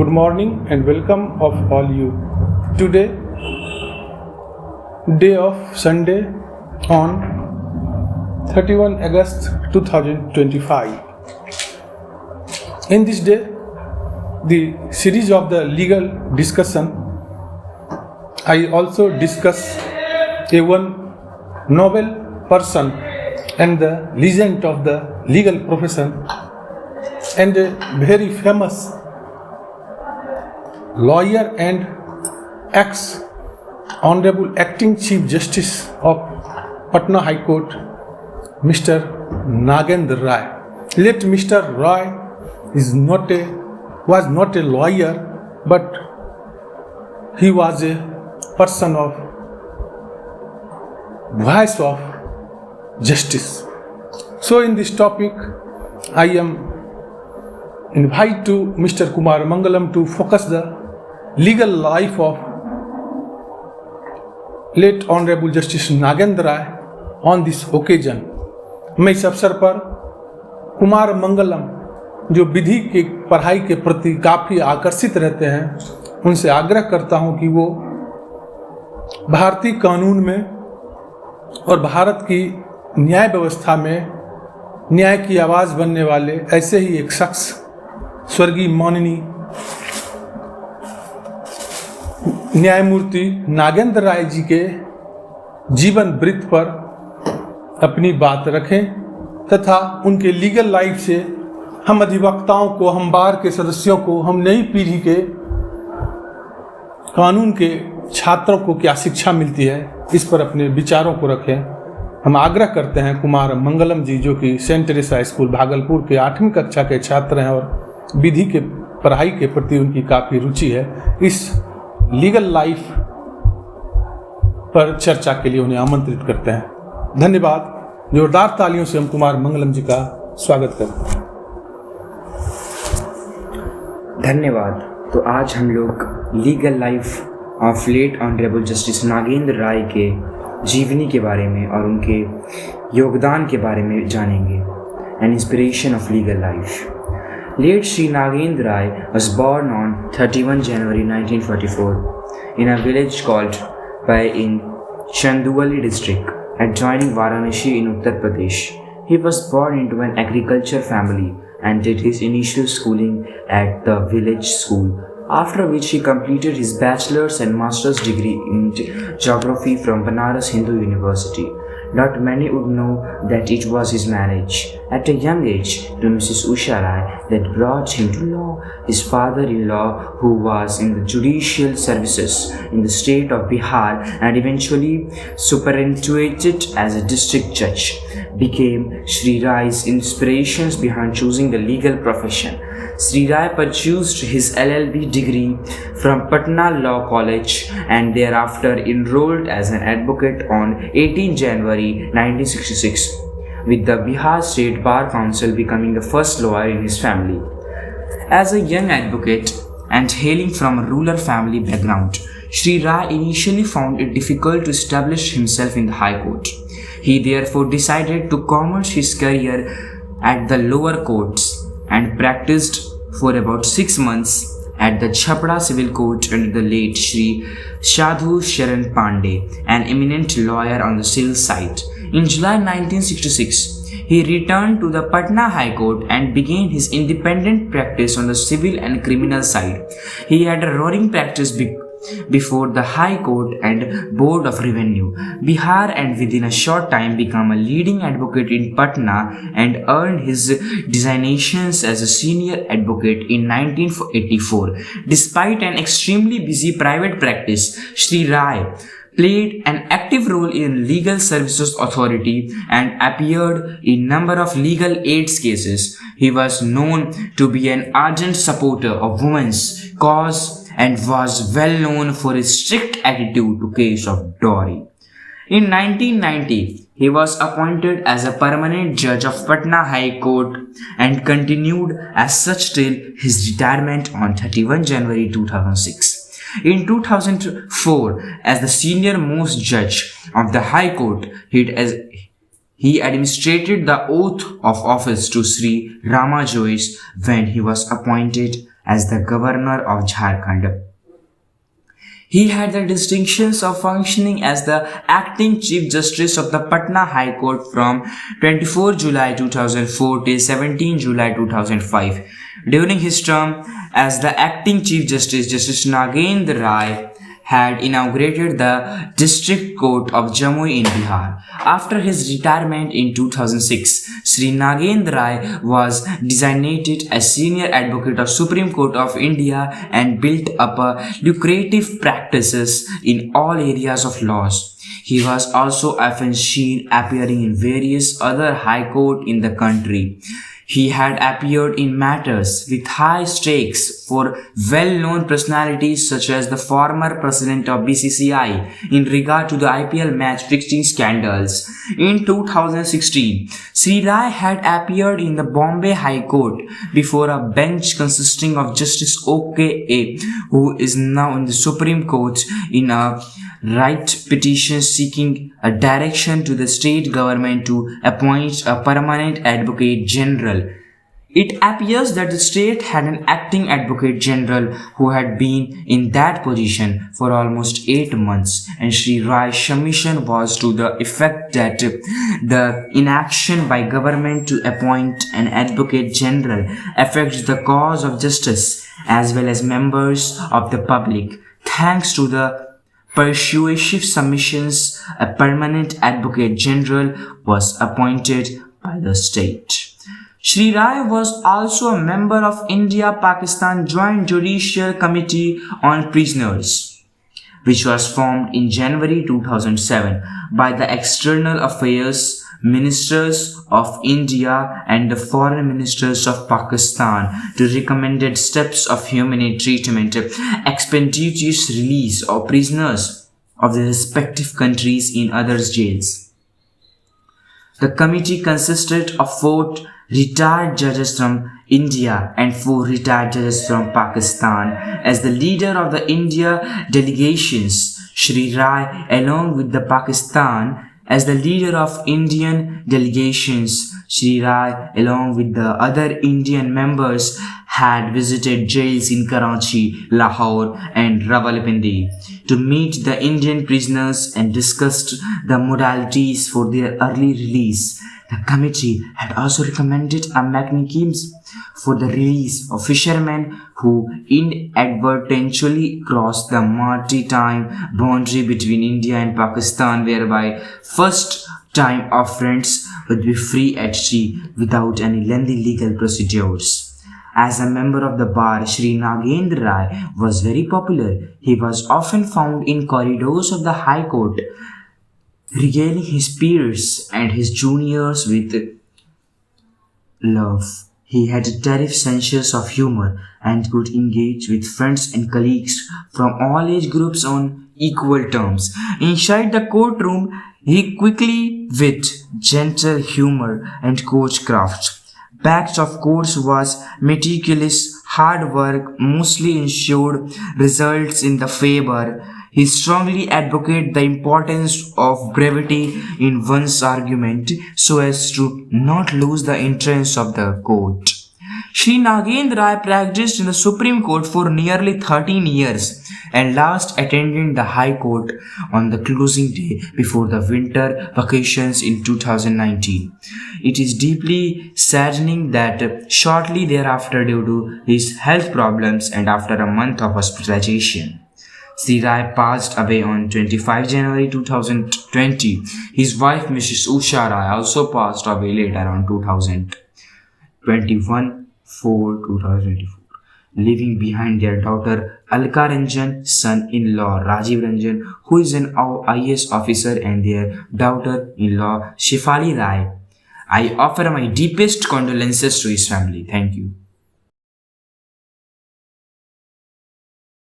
Good morning and welcome of all you. Today, day of Sunday on 31 August 2025. In this day, the series of the legal discussion, I also discuss a one noble person and the legend of the legal profession and a very famous lawyer and ex-Honorable Acting Chief Justice of Patna High Court, Mr. Nagendra Rai. Late Mr. Rai was not a lawyer, but he was a person of voice of justice. So in this topic, I am invite to Mr. Kumar Mangalam to focus the legal life of late Honorable Justice Nagendra Rai on this occasion. मैं इस अवसर पर कुमार मंगलम जो विधि की पढ़ाई के प्रति काफ़ी आकर्षित रहते हैं उनसे आग्रह करता हूं कि वो भारतीय कानून में और भारत की न्याय व्यवस्था में न्याय की आवाज़ बनने वाले ऐसे ही एक शख्स स्वर्गीय माननीय न्यायमूर्ति नागेंद्र राय जी के जीवन वृत्त पर अपनी बात रखें तथा उनके लीगल लाइफ से हम अधिवक्ताओं को, हम बार के सदस्यों को, हम नई पीढ़ी के कानून के छात्रों को क्या शिक्षा मिलती है, इस पर अपने विचारों को रखें। हम आग्रह करते हैं कुमार मंगलम जी, जो कि सेंट टेरेसा स्कूल भागलपुर के 8वीं कक्षा के छात्र हैं और विधि के पढ़ाई के प्रति उनकी काफ़ी रुचि है, इस लीगल लाइफ पर चर्चा के लिए उन्हें आमंत्रित करते हैं। धन्यवाद। जोरदार तालियों से हम कुमार मंगलम जी का स्वागत करते हैं। धन्यवाद। तो आज हम लोग legal life of late honourable justice Nagendra Rai के जीवनी के बारे में और उनके योगदान के बारे में जानेंगे। An inspiration of legal life. Late Sri Nagendra Rai was born on 31 January 1944 in a village called Pai in Chanduwali district adjoining Varanasi in Uttar Pradesh. He was born into an agriculture family and did his initial schooling at the village school, after which he completed his bachelor's and master's degree in geography from Banaras Hindu University. Not many would know that it was his marriage at a young age to Mrs. Usha Rai that brought him to law. His father-in-law, who was in the judicial services in the state of Bihar and eventually superannuated as a district judge, became Sri Rai's inspirations behind choosing the legal profession. Sri Rai pursued his LLB degree from Patna Law College and thereafter enrolled as an advocate on 18 January 1966, with the Bihar State Bar Council becoming the first lawyer in his family. As a young advocate and hailing from a rural family background, Sri Rai initially found it difficult to establish himself in the High Court. He therefore decided to commence his career at the lower courts and practiced for about 6 months at the Chhapra Civil Court under the late Shri Sadhu Sharan Pandey, an eminent lawyer on the civil side. In July 1966, he returned to the Patna High Court and began his independent practice on the civil and criminal side. He had a roaring practice before the High Court and Board of Revenue, Bihar, and within a short time became a leading advocate in Patna and earned his designations as a senior advocate in 1984. Despite an extremely busy private practice, Sri Rai played an active role in Legal Services Authority and appeared in number of legal aids cases. He was known to be an ardent supporter of women's cause and was well known for his strict attitude to case of dowry. In 1990, he was appointed as a permanent judge of Patna High Court and continued as such till his retirement on 31 January 2006. In 2004, as the senior most judge of the High Court, he administered the oath of office to Sri Rama Joyce when he was appointed as the governor of Jharkhand. He had the distinctions of functioning as the acting Chief Justice of the Patna High Court from 24 July 2004 till 17 July 2005. During his term as the acting Chief Justice, Justice Nagendra Rai had inaugurated the District Court of Jamui in Bihar. After his retirement in 2006, Sri Nagendra Rai was designated as Senior Advocate of Supreme Court of India and built up a lucrative practices in all areas of laws. He was also often seen appearing in various other high court in the country. He had appeared in matters with high stakes for well-known personalities such as the former president of BCCI in regard to the IPL match fixing scandals. In 2016, Sri Rai had appeared in the Bombay High Court before a bench consisting of Justice O.K.A., who is now in the Supreme Court, in a right petition seeking a direction to the state government to appoint a permanent advocate general. It appears that the state had an acting advocate general who had been in that position for almost 8 months, and Sri Rai's submission was to the effect that the inaction by government to appoint an advocate general affects the cause of justice as well as members of the public. Thanks to the persuasive submissions, a permanent advocate general was appointed by the state. Sri Rai was also a member of India-Pakistan Joint Judicial Committee on Prisoners, which was formed in January 2007 by the External Affairs Ministers of India and the Foreign Ministers of Pakistan to recommended steps of humane treatment, expeditious release of prisoners of the respective countries in others' jails. The committee consisted of 4 retired judges from India and 4 retired judges from Pakistan. As the leader of the India delegations, Sri Rai, along with the Pakistan, as the leader of Indian delegations, Sri Rai, along with the other Indian members, had visited jails in Karachi, Lahore and Rawalpindi to meet the Indian prisoners and discussed the modalities for their early release. The committee had also recommended a mechanism for the release of fishermen who inadvertently crossed the maritime boundary between India and Pakistan, whereby first-time offenders would be free at sea without any lengthy legal procedures. As a member of the bar, Sri Nagendra Rai was very popular. He was often found in corridors of the High Court, regaling his peers and his juniors with love. He had a terrific sense of humor and could engage with friends and colleagues from all age groups on equal terms. Inside the courtroom, he quickly with gentle humor and coachcraft. Backed of course was meticulous hard work mostly ensured results in the favor. He strongly advocated the importance of brevity in one's argument so as to not lose the interest of the court. Sri Nagendra Rai practiced in the Supreme Court for nearly 13 years and last attended the High Court on the closing day before the winter vacations in 2019. It is deeply saddening that shortly thereafter, due to his health problems and after a month of hospitalization, Sri Rai passed away on 25 January 2020. His wife, Mrs. Usha Rai, also passed away later on 2021-4-2024, leaving behind their daughter Alka Ranjan, son-in-law Rajiv Ranjan, who is an IAS officer, and their daughter-in-law Shefali Rai. I offer my deepest condolences to his family. Thank you.